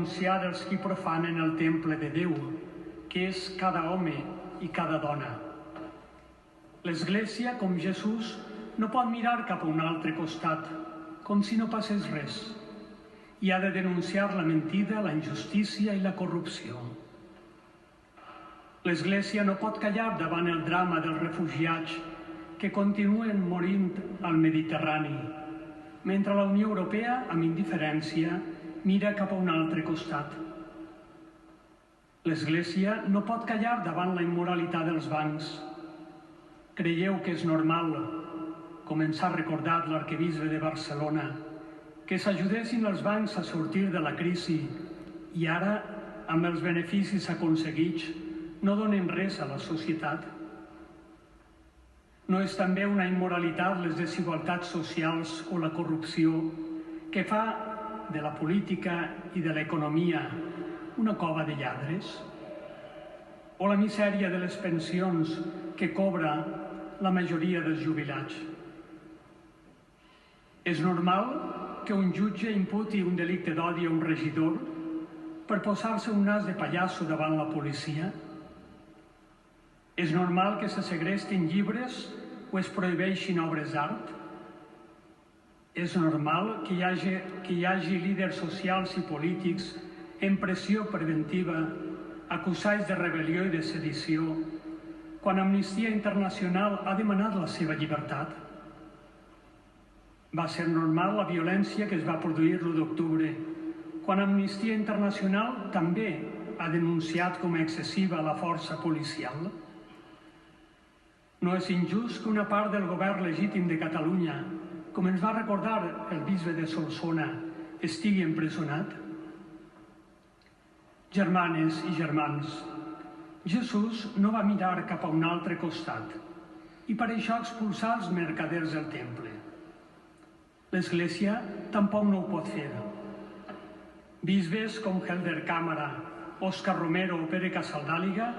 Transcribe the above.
denunciar els qui profanen el temple de Déu, que és cada home i cada dona. L'Església, com Jesús, no pot mirar cap a un altre costat, com si no passés res, i ha de denunciar la mentida, la injustícia i la corrupció. L'Església no pot callar davant el drama dels refugiats que continuen morint al Mediterrani, mentre la Unió Europea, amb indiferència, mira cap a un altre costat. L'Església no pot callar davant la immoralitat dels bancs. Creieu que és normal, com ens ha recordat l'arquebisbe de Barcelona, que s'ajudessin els bancs a sortir de la crisi i ara, amb els beneficis aconseguits, no donen res a la societat? No és també una immoralitat les desigualtats socials o la corrupció que fa de la política i de l'economia una cova de lladres? O la misèria de les pensions que cobra la majoria dels jubilats? És normal que un jutge imputi un delicte d'odi a un regidor per posar-se un nas de pallasso davant la policia? És normal que se segrestin llibres o es prohibeixin obres d'art? És normal que hi hagi líders socials i polítics en pressió preventiva acusats de rebel·lió i de sedició quan Amnistia Internacional ha demanat la seva llibertat? Va ser normal la violència que es va produir l'1 d'octubre, quan Amnistia Internacional també ha denunciat com a excessiva la força policial? No és injust que una part del govern legítim de Catalunya, com ens va recordar el bisbe de Solsona, estigui empresonat? Germanes i germans, Jesús no va mirar cap a un altre costat i per això expulsar els mercaders del temple. L'Església tampoc no ho pot fer. Bisbes com Helder Cámara, Òscar Romero o Pere Casaldàliga